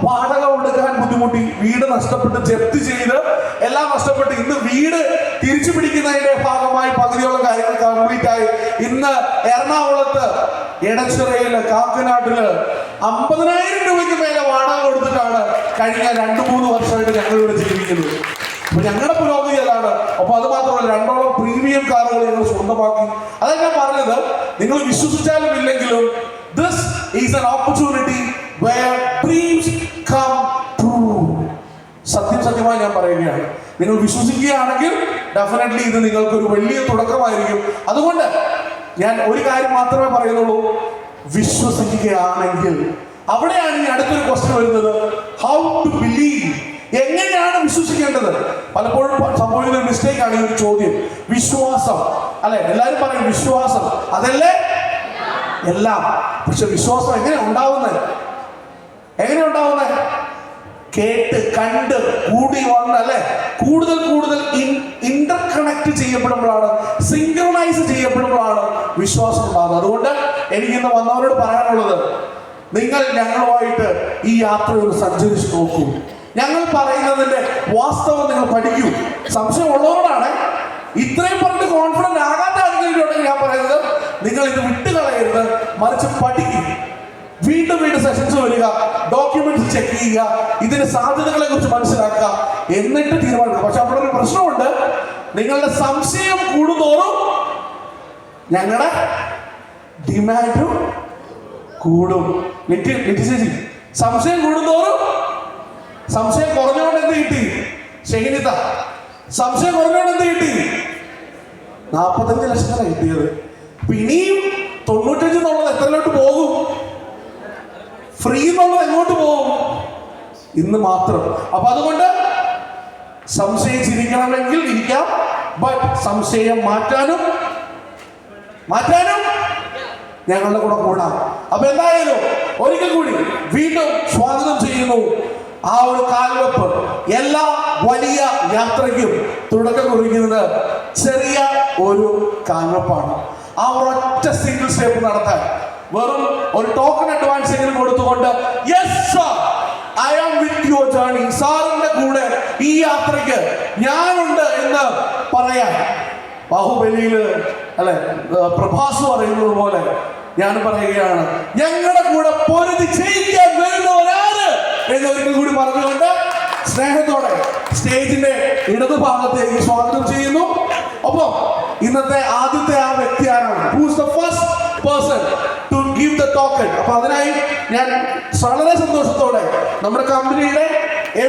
വാടക കൊടുക്കാൻ ബുദ്ധിമുട്ടി, വീട് നഷ്ടപ്പെട്ട് ജപ്തി ചെയ്ത് എല്ലാം നഷ്ടപ്പെട്ട് ഇന്ന് വീട് തിരിച്ചു പിടിക്കുന്നതിന്റെ ഭാഗമായി പകുതിയോളം കാര്യങ്ങൾ കംപ്ലീറ്റ് ആയി. ഇന്ന് എറണാകുളത്ത് എടച്ചിറയില് കാക്കനാട്ടില് 50,000 രൂപയ്ക്ക് മേലെ വാടക കൊടുത്തിട്ടാണ് കഴിഞ്ഞ 2-3 വർഷമായിട്ട് ഞങ്ങളിവിടെ ജീവിക്കുന്നത്. അപ്പൊ ഞങ്ങളുടെ പുരോഗതി അതാണ്. അപ്പൊ അത് മാത്രമല്ല, 2ഓളം പ്രീമിയം കാറുകൾ ഞങ്ങൾ സ്വന്തമാക്കി. അതാണ് ഞാൻ പറഞ്ഞത്, നിങ്ങൾ വിശ്വസിച്ചാലും ഇല്ലെങ്കിലും this is an opportunity where dreams come true. സത്യമായി ഞാൻ പറയുകയാണ്, നിങ്ങൾ വിശ്വസിക്കുകയാണെങ്കിൽ ഡെഫിനറ്റ്ലി ഇത് നിങ്ങൾക്കൊരു വലിയ തുടക്കമായിരിക്കും. അതുകൊണ്ട് ഞാൻ ഒരു കാര്യം മാത്രമേ പറയുന്നുള്ളൂ, വിശ്വസിക്കുകയാണെങ്കിൽ. അവിടെയാണ് ഈ അടുത്തൊരു ക്വസ്റ്റ്യൻ വരുന്നത്, ഹൗ ടു ബിലീവ്. എങ്ങനെയാണ് വിശ്വസിക്കേണ്ടത്? പലപ്പോഴും സംഭവിക്കുന്ന ഒരു മിസ്റ്റേക്ക് ആണ് ഈ ഒരു ചോദ്യം. വിശ്വാസം അല്ലെ, എല്ലാവരും പറയും വിശ്വാസം അതല്ലേ എല്ലാം. പക്ഷെ വിശ്വാസം എങ്ങനെ ഉണ്ടാവുന്നത്? കേട്ട് കണ്ട് കൂടി വന്ന് അല്ലെ, കൂടുതൽ ഇന്റർ കണക്ട് ചെയ്യപ്പെടുമ്പോഴാണ്, സിങ്ക്രണൈസ് ചെയ്യപ്പെടുമ്പോഴാണ് വിശ്വാസം ഉണ്ടാകുന്നത്. അതുകൊണ്ട് എനിക്ക് ഇന്ന് വന്നവരോട് പറയാനുള്ളത്, നിങ്ങൾ ഞങ്ങളുമായിട്ട് ഈ യാത്ര ഒന്ന് സഞ്ചരിച്ച് നോക്കൂ. ഞങ്ങൾ പറയുന്നതിന്റെ വാസ്തവം നിങ്ങൾ പഠിക്കൂ. സംശയമുള്ളവരോടാണ്, ഇത്രയും പറഞ്ഞ് കോൺഫിഡന്റ് ആകാത്ത ആളുകളുണ്ടെങ്കിൽ ഞാൻ പറയുന്നത്, നിങ്ങൾ ഇത് വിട്ടുകളയരുത്, മറിച്ച് പഠിക്കും. വീണ്ടും സെഷൻസ് വരിക, ഡോക്യുമെന്റ്സ് ചെക്ക് ചെയ്യുക, ഇതിന്റെ സാധ്യതകളെ കുറിച്ച് മനസ്സിലാക്കുക, എന്നിട്ട് തീരുമാനിക്കുക. പക്ഷെ അവിടെ ഒരു പ്രശ്നമുണ്ട്, നിങ്ങളുടെ സംശയം കൂടുന്തോറും ഞങ്ങളുടെ ഡിമാൻഡും കൂടും. സംശയം കൂടുന്തോറും, സംശയം കുറഞ്ഞോണ്ട് എന്ത് കിട്ടി? ഷെഹിനിത സംശയം കുറഞ്ഞോണ്ട് എന്ത് കിട്ടി? 45 ലക്ഷമാണ് കിട്ടിയത്. ഇനിയും 95 എന്നുള്ളത് എത്രയിലോട്ട് പോകും? ഫ്രീ എന്നുള്ളത് എങ്ങോട്ട് പോകും? ഇന്ന് മാത്രം. അപ്പൊ അതുകൊണ്ട് സംശയിച്ചിരിക്കണമെങ്കിൽ ഇരിക്കാം, ബട്ട് സംശയം മാറ്റാനും ഞങ്ങളുടെ കൂടെ കൂടാം. അപ്പൊ എന്തായാലും ഒരിക്കൽ കൂടി വീണ്ടും സ്വാഗതം ചെയ്യുന്നു. ആ ഒരു കാൽവെപ്പ് എല്ലാ വലിയ യാത്രയ്ക്കും തുടക്കം കുറിക്കുന്നത് ചെറിയ ഒരു കാൽവെപ്പാണ്. ആ ഒരൊറ്റ സിംഗിൾ സ്റ്റെപ്പ് നടത്താൻ വെറും ഒരു ടോക്കൺ അഡ്വാൻസ് എങ്കിലും കൊടുത്തുകൊണ്ട്, yes sir, I am with your journey, സാറിന്റെ കൂടെ ഈ യാത്രയ്ക്ക് ഞാനുണ്ട് എന്ന് പറയാൻ, ബാഹുബലിയില് അല്ലെ പ്രഭാസ് പറയുന്നത് പോലെ ഞാൻ പറയുകയാണ്, ഞങ്ങളുടെ കൂടെ പൊരുതി ചെയ്യിക്കാൻ വരുന്നവരാണ് എന്നൊരിക്കൽ കൂടി പറഞ്ഞുകൊണ്ട് സ്നേഹത്തോടെ സ്റ്റേജിന്റെ ഇടതുഭാഗത്തേക്ക് സ്വാഗതം ചെയ്യുന്നു. ഒപ്പം ഇന്നത്തെ ആദ്യത്തെ ആ വ്യക്തി ആരാണ്? Who is the first person to give the token? അപ്പൊ അതിനായി ഞാൻ വളരെ സന്തോഷത്തോടെ നമ്മുടെ കമ്പനിയുടെ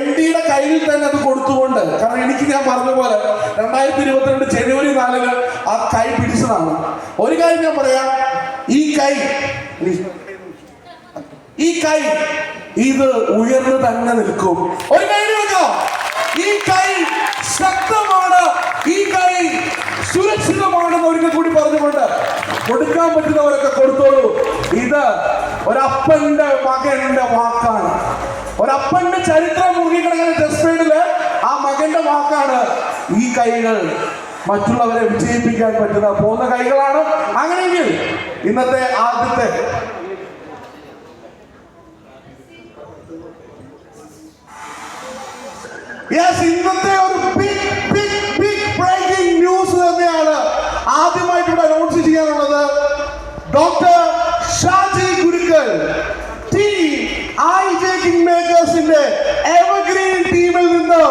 MD-യുടെ കയ്യിൽ തന്നെ അത് കൊടുത്തുകൊണ്ട്, കാരണം എനിക്ക് ഞാൻ പറഞ്ഞ പോലെ 2022 ജനുവരി 4 ആ കൈ പിടിച്ചതാണ്. ഒരു കാര്യം ഞാൻ പറയാം, ഈ കൈ ഇത് ഉയർന്നു തന്നെ നിൽക്കും. ഒരു കൈ വെക്കാം. ഈ കൈ ശക്തമാണ്, ഈ കൈ സുരക്ഷിതമാണെന്ന് ഒരിക്കൽ കൂടി പറഞ്ഞുകൊണ്ട് കൊടുക്കാൻ പറ്റുന്നവരൊക്കെ കൊടുത്തോളൂ. ഇത് ഒരപ്പന്റെ മകന്റെ വാക്കാണ്. ഒരപ്പന്റെ ചരിത്രം മുറുകിക്കിടക്കുന്ന ജസ്പേഡില് ആ മകന്റെ വാക്കാണ്. ഈ കൈകൾ മറ്റുള്ളവരെ വിജയിപ്പിക്കാൻ പറ്റുന്ന പോകുന്ന കൈകളാണ്. അങ്ങനെയെങ്കിൽ ഇന്നത്തെ ആദ്യത്തെ ഇന്നത്തെ ഒരു ബിഗ് ബ്രേക്കിംഗ് ന്യൂസ് തന്നെയാണ് ആദ്യമായിട്ട് ഇവിടെ അനൗൺസ് ചെയ്യാനുള്ളത്. Doctor Shaji Gurukkal team I J king മേക്കേഴ്സിന്റെ എവർഗ്രീൻ ടീമിൽ നിന്ന്